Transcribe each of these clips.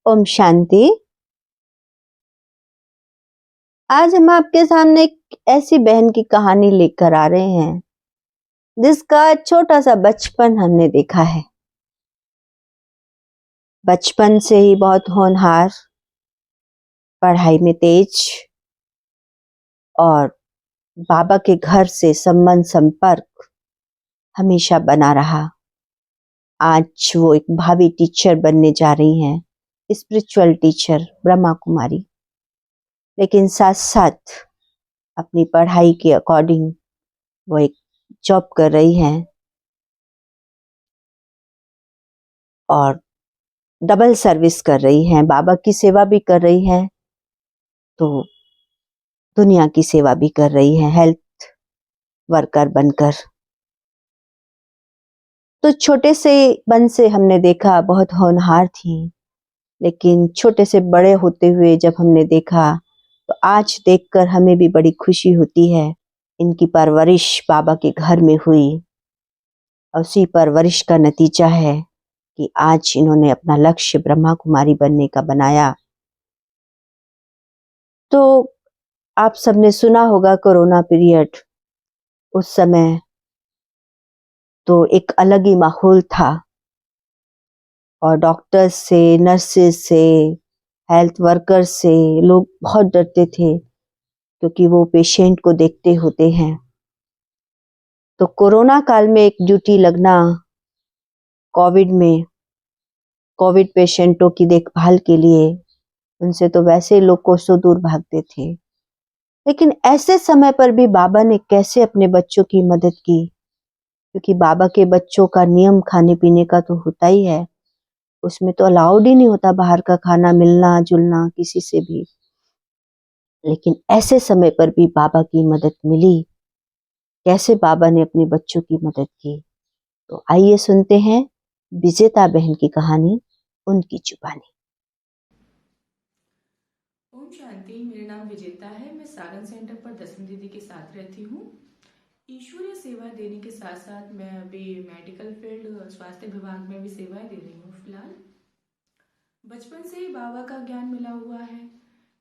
ओम शांति। आज हम आपके सामने एक ऐसी बहन की कहानी लेकर आ रहे हैं जिसका छोटा सा बचपन हमने देखा है। बचपन से ही बहुत होनहार, पढ़ाई में तेज और बाबा के घर से संबंध संपर्क हमेशा बना रहा। आज वो एक भावी टीचर बनने जा रही हैं, स्पिरिचुअल टीचर ब्रह्मा कुमारी। लेकिन साथ साथ अपनी पढ़ाई के अकॉर्डिंग वो एक जॉब कर रही हैं और डबल सर्विस कर रही हैं। बाबा की सेवा भी कर रही हैं तो दुनिया की सेवा भी कर रही हैं, हेल्थ वर्कर बनकर। तो छोटे से बन से हमने देखा बहुत होनहार थी, लेकिन छोटे से बड़े होते हुए जब हमने देखा तो आज देखकर हमें भी बड़ी खुशी होती है। इनकी परवरिश बाबा के घर में हुई और उसी परवरिश का नतीजा है कि आज इन्होंने अपना लक्ष्य ब्रह्मा कुमारी बनने का बनाया। तो आप सबने सुना होगा कोरोना पीरियड, उस समय तो एक अलग ही माहौल था और डॉक्टर्स से, नर्सेस से, हेल्थ वर्कर्स से लोग बहुत डरते थे क्योंकि वो पेशेंट को देखते होते हैं। तो कोरोना काल में एक ड्यूटी लगना कोविड में, कोविड पेशेंटों की देखभाल के लिए, उनसे तो वैसे लोग कोसों दूर भागते थे। लेकिन ऐसे समय पर भी बाबा ने कैसे अपने बच्चों की मदद की, क्योंकि बाबा के बच्चों का नियम खाने पीने का तो होता ही है, उसमें तो अलाउड ही नहीं होता बाहर का खाना, मिलना जुलना किसी से भी। लेकिन ऐसे समय पर भी बाबा की मदद मिली। कैसे बाबा ने अपने बच्चों की मदद की, तो आइए सुनते हैं विजेता बहन की कहानी, उनकी जुबानी। ओम शांति। मेरा नाम विजेता है। मैं सारन सेंटर पर दसवीं दीदी के साथ रहती हूँ। ईश्वरीय सेवाएं देने के साथ साथ मैं अभी मेडिकल फील्ड स्वास्थ्य विभाग में भी सेवाएं दे रही हूँ फिलहाल। बचपन से ही बाबा का ज्ञान मिला हुआ है,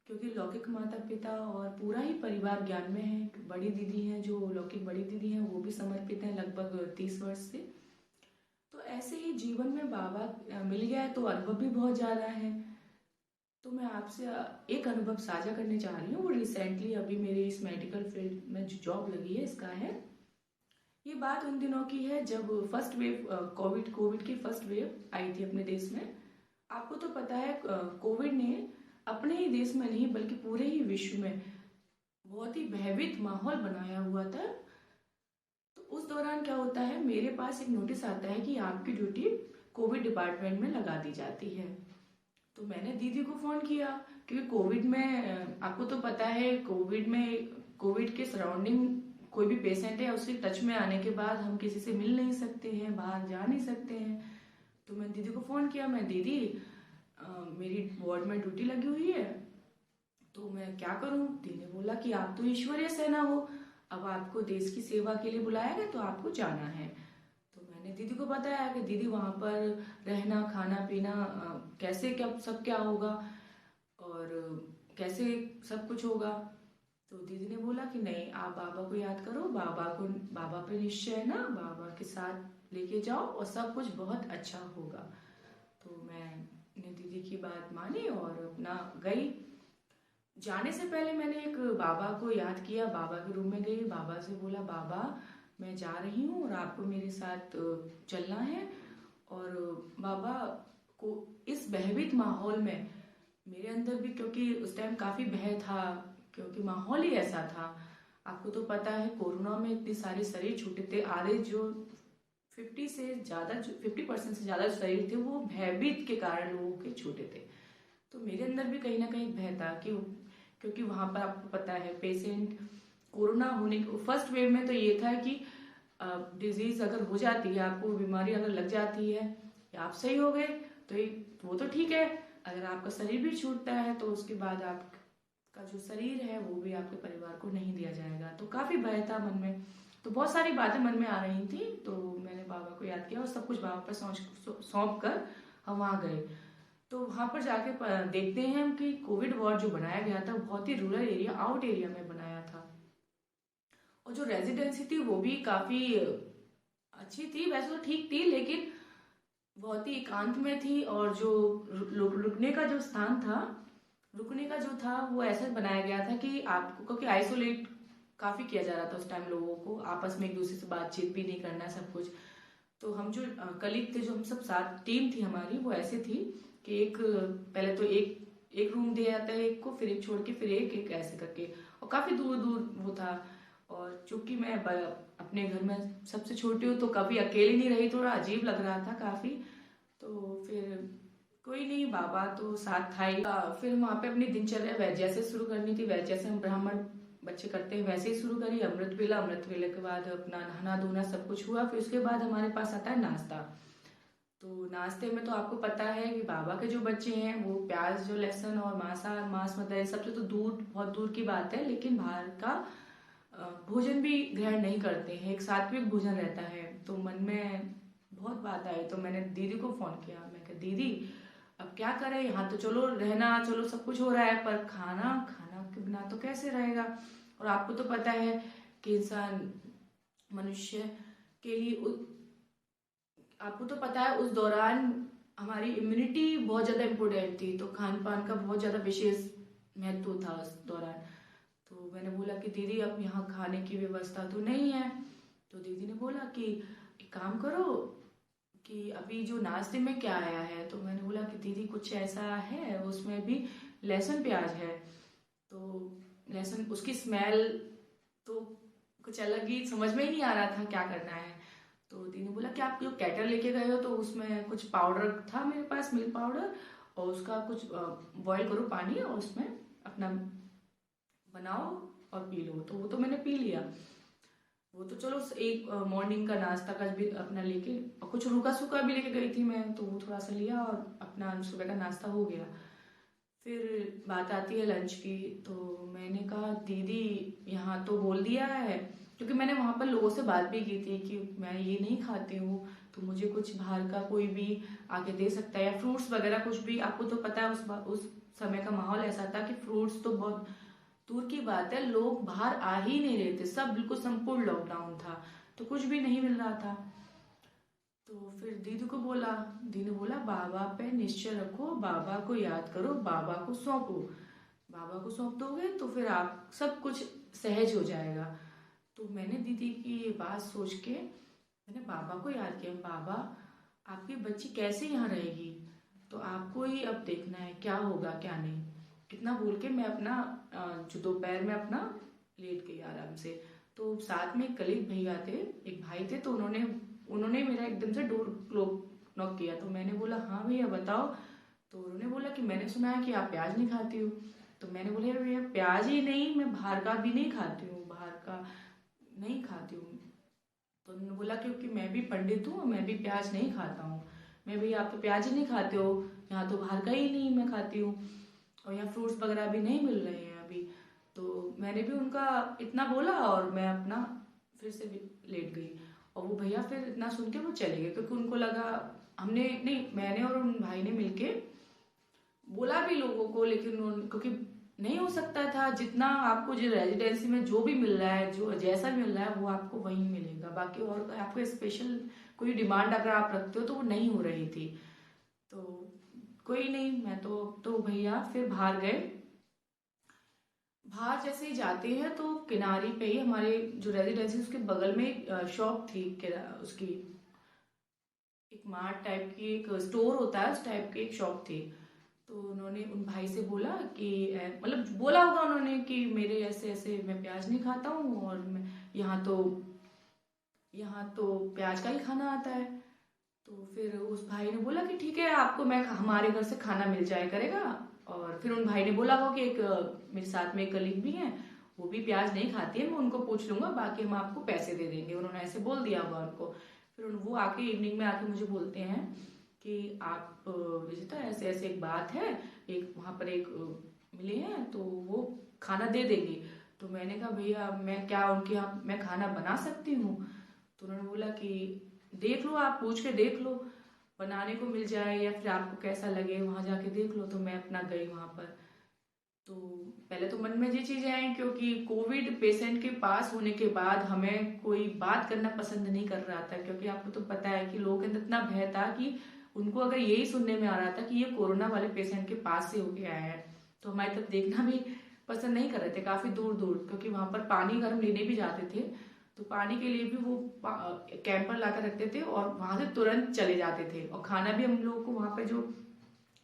क्योंकि लौकिक माता पिता और पूरा ही परिवार ज्ञान में है। बड़ी दीदी हैं, जो लौकिक बड़ी दीदी हैं, वो भी समर्पित हैं लगभग 30 वर्ष से। तो ऐसे ही जीवन में बाबा मिल गया है तो अनुभव भी बहुत ज़्यादा है। तो मैं आपसे एक अनुभव साझा करने चाह रही हूँ। वो रिसेंटली अभी मेरे इस मेडिकल फील्ड में जो जॉब लगी है इसका है। ये बात उन दिनों की है जब फर्स्ट वेव कोविड की फर्स्ट वेव आई थी अपने देश में। आपको तो पता है कोविड ने अपने ही देश में नहीं बल्कि पूरे ही विश्व में बहुत ही भयभीत माहौल बनाया हुआ था। तो उस दौरान क्या होता है, मेरे पास एक नोटिस आता है कि आपकी ड्यूटी कोविड डिपार्टमेंट में लगा दी जाती है। तो मैंने दीदी को फोन किया, क्योंकि कोविड में आपको तो पता है कोविड के सराउंडिंग कोई भी पेशेंट है उसके टच में आने के बाद हम किसी से मिल नहीं सकते हैं, बाहर जा नहीं सकते हैं। तो मैं दीदी को फोन किया, मैं दीदी मेरी वार्ड में ड्यूटी लगी हुई है तो मैं क्या करूं। दीदी ने बोला कि आप तो ईश्वरीय सेना हो, अब आपको देश की सेवा के लिए बुलाया गया तो आपको जाना है। तो मैंने दीदी को बताया कि दीदी वहां पर रहना खाना पीना कैसे क्या सब क्या होगा और कैसे सब कुछ होगा। तो दीदी ने बोला कि नहीं, आप बाबा को याद करो, बाबा पे निश्चय है ना, बाबा के साथ लेके जाओ और सब कुछ बहुत अच्छा होगा। तो मैंने दीदी की बात मानी और अपना गई। जाने से पहले मैंने एक बाबा को याद किया, बाबा के रूम में गई, बाबा से बोला बाबा मैं जा रही हूँ और आपको मेरे साथ चलना है। और बाबा को इस भयभीत माहौल में मेरे अंदर भी, क्योंकि उस टाइम काफी भय था, क्योंकि माहौल ही ऐसा था। आपको तो पता है कोरोना में इतने सारे शरीर छूटे थे, आधे जो 50% से ज्यादा शरीर थे वो भयभीत के कारण लोगों के छूटे थे। तो मेरे अंदर भी कहीं ना कहीं भय था कि, क्योंकि वहां पर आपको पता है पेशेंट कोरोना होने फर्स्ट वेव में तो ये था कि डिजीज अगर हो जाती है, आपको बीमारी अगर लग जाती है या आप सही हो गए तो वो तो ठीक है। अगर आपका शरीर भी छूटता है तो उसके बाद आपका जो शरीर है वो भी आपके परिवार को नहीं दिया जाएगा। तो काफी भय था मन में, तो बहुत सारी बातें मन में आ रही थी। तो मैंने बाबा को याद किया और सब कुछ बाबा पर सौंप कर हम वहां गए। तो वहाँ पर जाके देखते हैं हम कि कोविड वार्ड जो बनाया गया था बहुत ही रूरल एरिया, आउट एरिया में बनाया था। और जो रेजिडेंसी थी वो भी काफ़ी अच्छी थी, वैसे तो ठीक थी, लेकिन बहुत ही एकांत में थी। और जो रुकने का जो स्थान था, रुकने का जो था वो ऐसा बनाया गया था कि आपको, क्योंकि आइसोलेट काफ़ी किया जा रहा था उस टाइम, लोगों को आपस में एक दूसरे से बातचीत भी नहीं करना, सब कुछ। तो हम जो कलीग थे, जो हम सब साथ टीम थी हमारी, वो ऐसे थी कि एक पहले तो एक एक रूम दिया जाता है एक को, फिर एक छोड़ के फिर एक ऐसे करके, और काफ़ी दूर दूर वो था। और चूंकि मैं अपने घर में सबसे छोटी हूँ, तो कभी अकेले नहीं रही, थोड़ा अजीब लग रहा था काफ़ी। तो फिर कोई नहीं, बाबा तो साथ था ही। फिर वहाँ पे अपनी दिनचर्या वैसे जैसे शुरू करनी थी, वैसे जैसे हम ब्राह्मण बच्चे करते हैं वैसे ही शुरू करी। अमृत वेला के बाद अपना नहाना धोना सब कुछ हुआ। फिर उसके बाद हमारे पास आता है नाश्ता। तो नाश्ते में तो आपको पता है कि बाबा के जो बच्चे हैं वो प्याज, जो लहसुन और मांस मतलब इन सबसे तो दूर, बहुत दूर की बात है, लेकिन बाहर का भोजन भी ग्रहण नहीं करते हैं, एक सात्विक भोजन रहता है। तो मन में बहुत बात आई, तो मैंने दीदी को फोन किया। मैं कहा दीदी अब क्या करें, यहाँ तो चलो रहना, चलो सब कुछ हो रहा है, पर खाना खाना के बिना तो कैसे रहेगा। और आपको तो पता है कि इंसान, मनुष्य के लिए आपको तो पता है उस दौरान हमारी इम्यूनिटी बहुत ज़्यादा इम्पोर्टेंट थी, तो खान पान का बहुत ज़्यादा विशेष महत्व था उस दौरान। तो मैंने बोला कि दीदी अब यहाँ खाने की व्यवस्था तो नहीं है। तो दीदी ने बोला कि एक काम करो कि अभी जो नाश्ते में क्या आया है। तो मैंने बोला कि दीदी कुछ ऐसा है उसमें भी लहसुन प्याज है। तो लहसुन, उसकी स्मेल तो कुछ अलग ही, समझ में ही नहीं आ रहा था क्या करना है। तो दीदी ने बोला कि आप जो कैटल लेके गए हो तो उसमें कुछ पाउडर था मेरे पास, मिल्क पाउडर, और उसका कुछ बॉईल करो पानी, और उसमें अपना बनाओ और पी लो। तो वो तो मैंने पी लिया। वो तो चलो एक मॉर्निंग का नाश्ता का भी अपना लेके, और कुछ रूखा सूखा भी लेके गई थी मैं, तो वो थोड़ा सा लिया और अपना सुबह का नाश्ता हो गया। फिर बात आती है लंच की। तो मैंने कहा दीदी यहाँ तो बोल दिया है, क्योंकि मैंने वहाँ पर लोगों से बात भी की थी कि मैं ये नहीं खाती हूँ, तो मुझे कुछ बाहर का कोई भी आके दे सकता है, या फ्रूट्स वगैरह कुछ भी। आपको तो पता है उस समय का माहौल ऐसा था कि फ्रूट्स तो बहुत दूर की बात है, लोग बाहर आ ही नहीं रहे थे, सब बिल्कुल संपूर्ण लॉकडाउन था, तो कुछ भी नहीं मिल रहा था। तो फिर दीदी को बोला, दीदी ने बोला बाबा पे निश्चय रखो, बाबा को याद करो, बाबा को सौंपो, बाबा को सौंप दोगे तो फिर आप सब कुछ सहज हो जाएगा। तो मैंने दीदी की ये बात सोच के मैंने बाबा को याद किया। बाबा आपकी बच्ची कैसे यहाँ रहेगी, तो आपको ही अब देखना है क्या होगा क्या नहीं। कितना बोल के मैं अपना जो दोपहर में अपना लेट गई आराम से। तो साथ में एक कलीग भैया थे, एक भाई थे, तो उन्होंने उन्होंने मेरा एकदम से डोर नॉक किया। तो मैंने बोला हाँ भैया बताओ। तो उन्होंने बोला कि मैंने सुना है कि आप प्याज नहीं खाती हो। तो मैंने बोला "यार भैया प्याज ही नहीं, मैं बाहर का भी नहीं खाती हूँ, बाहर का नहीं खाती हूँ। तो उन्होंने बोला क्योंकि मैं भी पंडित हूँ, मैं भी प्याज नहीं खाता हूँ। मैं भैया आप तो प्याज ही नहीं खाते हो, यहाँ तो बाहर का ही नहीं मैं खाती हूँ, और यहाँ फ्रूट्स वगैरह भी नहीं मिल रहे हैं अभी। तो मैंने भी उनका इतना बोला और मैं अपना फिर से भी लेट गई। और वो भैया फिर इतना सुन के वो चले गए, क्योंकि उनको लगा हमने नहीं, मैंने और उन भाई ने मिलके बोला भी लोगों को, लेकिन क्योंकि नहीं हो सकता था, जितना आपको जो रेजिडेंसी में जो भी मिल रहा है, जो जैसा मिल रहा है वो आपको वहीं मिलेगा, बाकी और आपको स्पेशल कोई डिमांड अगर आप रखते हो तो वो नहीं हो रही थी। तो कोई नहीं, मैं तो भैया फिर बाहर गए। बाहर जैसे ही जाते हैं तो किनारे पे ही हमारे जो रेजिडेंसी उसके बगल में एक शॉप थी, उसकी एक मार्ट टाइप की, एक स्टोर होता है उस टाइप की एक शॉप थी। तो उन्होंने उन भाई से बोला कि मतलब बोला होगा उन्होंने कि मेरे ऐसे ऐसे मैं प्याज नहीं खाता हूँ, और मैं यहाँ तो प्याज का ही खाना आता है। तो फिर उस भाई ने बोला कि ठीक है, आपको मैं हमारे घर से खाना मिल जाया करेगा। और फिर उन भाई ने बोला हो कि एक मेरे साथ में एक कलीग भी है, वो भी प्याज नहीं खाती है, मैं उनको पूछ लूंगा, बाकी हम आपको पैसे दे देंगे। उन्होंने ऐसे बोल दिया होगा उनको। फिर वो आके इवनिंग में आके मुझे बोलते हैं कि आप विजिता ऐसे ऐसे एक बात है, एक वहाँ पर एक मिले हैं तो वो खाना दे देंगे। तो मैंने कहा भैया मैं क्या उनके यहाँ मैं खाना बना सकती हूँ। तो उन्होंने बोला कि देख लो, आप पूछ के देख लो। बनाने को मिल जाए या फिर आपको कैसा लगे वहाँ जाके देख लो। तो मैं अपना गई वहाँ पर। तो पहले तो मन में ये चीजें आई, क्योंकि कोविड पेशेंट के पास होने के बाद हमें कोई बात करना पसंद नहीं कर रहा था, क्योंकि आपको तो पता है कि लोगों के अंदर इतना भय था कि उनको अगर यही सुनने में आ रहा था कि ये कोरोना वाले पेशेंट के पास से होके आया है, तो हमारी तरफ देखना भी पसंद नहीं कर रहे थे काफी दूर दूर, क्योंकि वहां पर पानी अगर हम लेने भी जाते थे तो पानी के लिए भी वो कैंपर ला कर रखते थे और वहां से तुरंत चले जाते थे। और खाना भी हम लोग को वहां पे जो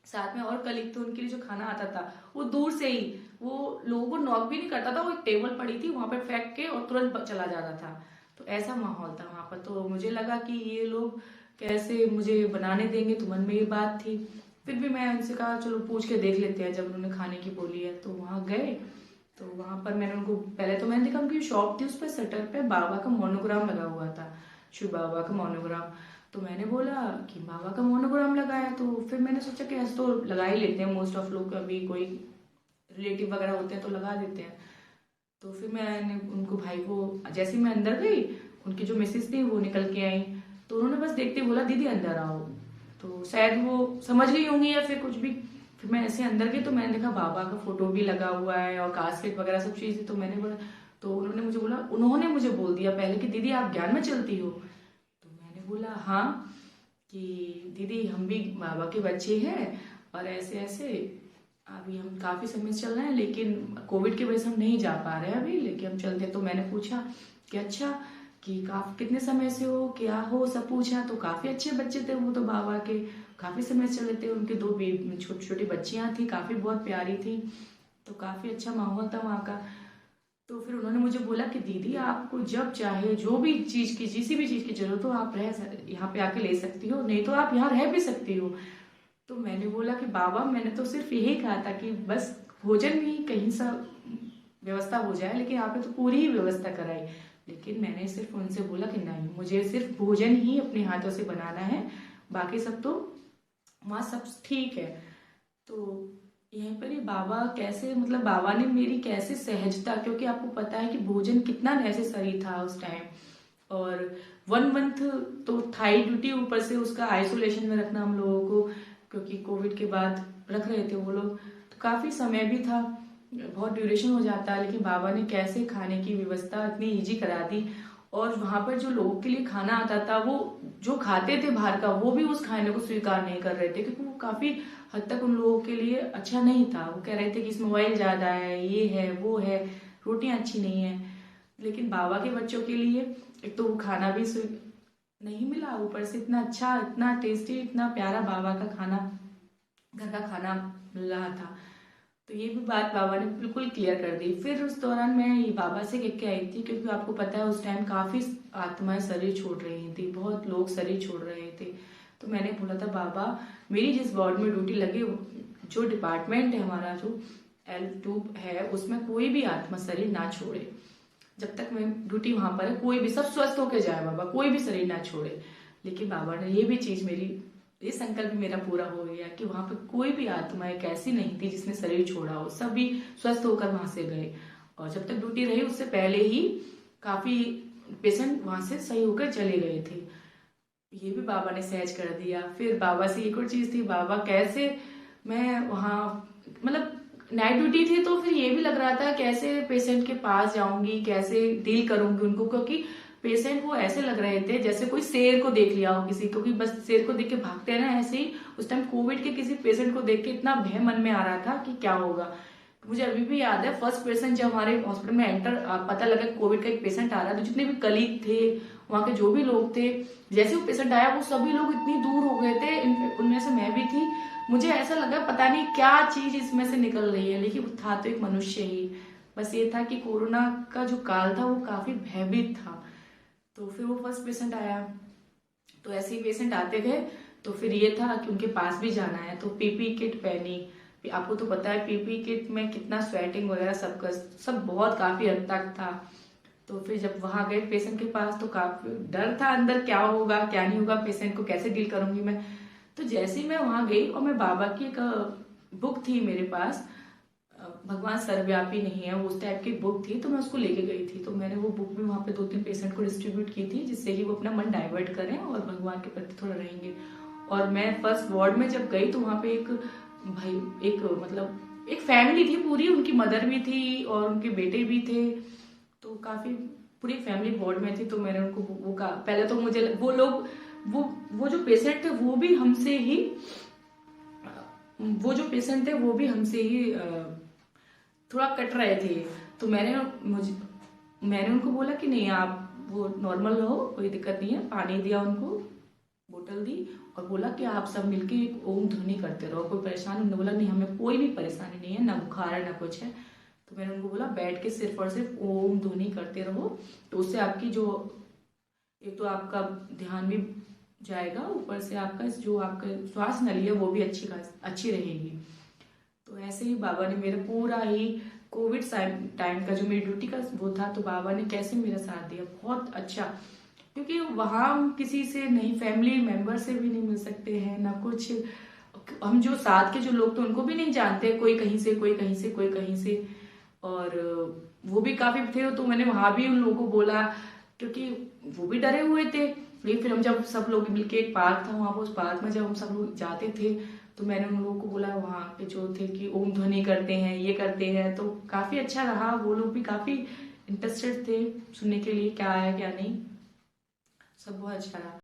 साथ में और कलीग थे उनके लिए जो खाना आता था वो दूर से ही, वो लोगों को नॉक भी नहीं करता था, वो एक टेबल पड़ी थी वहां पर फेंक के और तुरंत चला जाता था। तो ऐसा माहौल था वहां पर। तो मुझे लगा कि ये लोग कैसे मुझे बनाने देंगे, तो मन में ये बात थी। फिर भी मैं उनसे कहा चलो पूछ के देख लेते हैं, जब उन्होंने खाने की बोली है। तो वहां गए, तो वहां पर मैंने उनको पहले तो मैंने देखा उनकी शॉप थी, उस पर शटर पे बाबा का मोनोग्राम लगा हुआ था, शिव बाबा का मोनोग्राम। तो मैंने बोला कि बाबा का मोनोग्राम लगा है, तो फिर मैंने सोचा कि ऐसे तो लगा ही लेते हैं मोस्ट ऑफ लोग, कभी कोई रिलेटिव वगैरह होते हैं तो लगा देते हैं। तो फिर मैंने उनको भाई को, जैसे ही मैं अंदर गई उनकी जो मिसेस थी वो निकल के आई, तो उन्होंने बस देखते ही बोला दीदी अंदर आओ। तो शायद वो समझ गई होंगी या फिर कुछ भी। फिर मैं ऐसे अंदर गई तो मैंने देखा बाबा का फोटो भी लगा हुआ है और कास्केट वगैरह सब चीजें। तो मैंने बोला, तो उन्होंने मुझे बोल दिया पहले कि दीदी आप ज्ञान में चलती हो। तो मैंने बोला हाँ, कि दीदी हम भी बाबा के बच्चे हैं और ऐसे ऐसे अभी हम काफी समय से चल रहे हैं, लेकिन कोविड की वजह से हम नहीं जा पा रहे हैं अभी, लेकिन हम चलते। तो मैंने पूछा कि अच्छा कि काफी कितने समय से हो, क्या हो, सब पूछा। तो काफी अच्छे बच्चे थे वो तो बाबा के, काफी समय से चले थे। उनके दो छोटी छोटी बच्चियां थी, काफी बहुत प्यारी थी। तो काफी अच्छा माहौल था वहाँ का। तो फिर उन्होंने मुझे बोला कि दीदी आपको जब चाहे जो भी चीज की, जिसी भी चीज की जरूरत हो आप यहाँ पे आके ले सकती हो, नहीं तो आप यहाँ रह भी सकती हो। तो मैंने बोला कि बाबा मैंने तो सिर्फ यही कहा था कि बस भोजन भी कहीं सा व्यवस्था हो जाए, लेकिन आपने तो पूरी ही व्यवस्था कराई। लेकिन मैंने सिर्फ उनसे बोला कि नहीं, मुझे सिर्फ भोजन ही अपने हाथों से बनाना है, बाकी सब तो वहाँ सब ठीक है। तो यहीं पर ही बाबा कैसे, मतलब बाबा ने मेरी कैसे सहजता, क्योंकि आपको पता है कि भोजन कितना नेसेसरी था उस टाइम। और 1 मंथ तो थाई ड्यूटी, ऊपर से उसका आइसोलेशन में रखना हम लोगों को, क्योंकि कोविड के बाद रख रहे थे वो लोग। तो काफी समय भी था, बहुत ड्यूरेशन हो जाता है, लेकिन बाबा ने कैसे खाने की व्यवस्था इतनी इजी करा दी। और वहां पर जो लोगों के लिए खाना आता था, वो जो खाते थे बाहर का, वो भी उस खाने को स्वीकार नहीं कर रहे थे, क्योंकि वो काफी हद तक उन लोगों के लिए अच्छा नहीं था। वो कह रहे थे कि इसमें ऑयल ज्यादा है, ये है वो है, रोटियां अच्छी नहीं है। लेकिन बाबा के बच्चों के लिए एक तो वो खाना भी नहीं मिला, ऊपर से इतना अच्छा, इतना टेस्टी, इतना प्यारा बाबा का खाना, घर का खाना मिल रहा था। तो ये भी बात बाबा ने बिल्कुल क्लियर कर दी। फिर उस दौरान मैं ये बाबा से कह के आई थी, क्योंकि आपको पता है उस टाइम काफी आत्माएं शरीर छोड़ रही थी, बहुत लोग शरीर छोड़ रहे थे। तो मैंने बोला था बाबा मेरी जिस वार्ड में ड्यूटी लगी, जो डिपार्टमेंट है हमारा, जो L2 है, उसमें कोई भी आत्मा शरीर ना छोड़े। जब तक मैं ड्यूटी वहां पर है, कोई भी, सब स्वस्थ होके जाए बाबा, कोई भी शरीर ना छोड़े। लेकिन बाबा ने ये भी चीज मेरी, ये संकल्प भी मेरा पूरा हो गया कि वहां पर कोई भी आत्मा एक ऐसी नहीं थी जिसने शरीर छोड़ा हो, सभी स्वस्थ होकर वहां से गए। और जब तक ड्यूटी रही उससे पहले ही काफी पेशेंट वहां से सही होकर चले गए थे। ये भी बाबा ने सहज कर दिया। फिर बाबा से एक और चीज थी, बाबा कैसे मैं वहां, मतलब नाइट ड्यूटी थी, तो फिर ये भी लग रहा था कैसे पेशेंट के पास जाऊंगी, कैसे डील करूंगी उनको, क्योंकि पेशेंट वो ऐसे लग रहे थे जैसे कोई शेर को देख लिया हो किसी, क्योंकि बस शेर को देख के भागते हैं ना, ऐसे ही उस टाइम कोविड के किसी पेशेंट को देख के इतना भय मन में आ रहा था कि क्या होगा। मुझे अभी भी याद है फर्स्ट पेशेंट जब हमारे हॉस्पिटल में एंटर, पता लगा कोविड का एक पेशेंट आ रहा है, तो जितने भी कलीग थे वहां के, जो भी लोग थे, जैसे वो पेशेंट आया वो सभी लोग इतनी दूर हो गए थे, उनमें से मैं भी थी। मुझे ऐसा लगा पता नहीं क्या चीज इसमें से निकल रही है, लेकिन वो था तो एक मनुष्य ही। बस ये था कि कोरोना का जो काल था वो काफी भयभीत था। तो फिर वो फर्स्ट पेशेंट आया, तो ऐसे ही पेशेंट आते गए। तो फिर ये था कि उनके पास भी जाना है, तो पीपी किट पहनी। आपको तो पता है पीपी किट में कितना स्वेटिंग वगैरह सब बहुत काफी हद तक था। तो फिर जब वहां गए पेशेंट के पास, तो काफी डर था अंदर, क्या होगा क्या नहीं होगा, पेशेंट को कैसे डील करूंगी मैं। तो जैसे ही मैं वहां गई, और मैं बाबा की एक बुक थी मेरे पास, भगवान सर्वव्यापी नहीं है, वो उस टाइप की बुक थी, तो मैं उसको लेके गई थी। तो मैंने वो बुक भी वहां पे 2-3 पेशेंट को डिस्ट्रीब्यूट की थी, जिससे कि वो अपना मन डाइवर्ट करें और भगवान के प्रति थोड़ा रहेंगे। और मैं फर्स्ट वार्ड में जब गई तो वहाँ पे एक भाई, एक मतलब एक फैमिली थी पूरी, उनकी मदर भी थी और उनके बेटे भी थे, तो काफी पूरी फैमिली वार्ड में थी। तो मैंने उनको वो कहा, पहले तो मुझे वो लोग वो जो पेशेंट थे वो भी हमसे ही, वो जो पेशेंट थे वो भी हमसे ही थोड़ा कट रहे थे। तो मैंने उनको बोला कि नहीं, आप वो नॉर्मल रहो, कोई दिक्कत नहीं है। पानी दिया उनको, बोतल दी और बोला कि आप सब मिलके एक ओम ध्वनि करते रहो, कोई परेशानी। उन्होंने बोला नहीं, हमें कोई भी परेशानी नहीं है, ना बुखार है ना कुछ है। तो मैंने उनको बोला बैठ के सिर्फ और सिर्फ ओम ध्वनि करते रहो, तो उससे आपकी जो, एक तो आपका ध्यान भी जाएगा, ऊपर से आपका जो आपका श्वास नली है वो भी अच्छी रहेगी। तो ऐसे ही बाबा ने मेरा पूरा ही कोविड टाइम का जो मेरी ड्यूटी का वो था, तो बाबा ने कैसे मेरा साथ दिया, बहुत अच्छा। क्योंकि वहां हम किसी से नहीं, फैमिली मेंबर से भी नहीं मिल सकते हैं ना कुछ, हम जो साथ के जो लोग थे उनको भी नहीं जानते, कोई कहीं से कोई कहीं से कोई कहीं से, और वो भी काफी थे। तो मैंने वहां भी उन लोगों को बोला, क्योंकि वो भी डरे हुए थे। लेकिन फिर हम जब सब लोग मिलके, एक पार्क था वहां पर, उस पार्क में जब हम सब लोग जाते थे तो मैंने उन लोगों को बोला वहां पे जो थे कि ओम ध्वनि करते हैं, ये करते हैं। तो काफी अच्छा रहा, वो लोग भी काफी इंटरेस्टेड थे सुनने के लिए क्या है क्या नहीं, सब बहुत अच्छा रहा।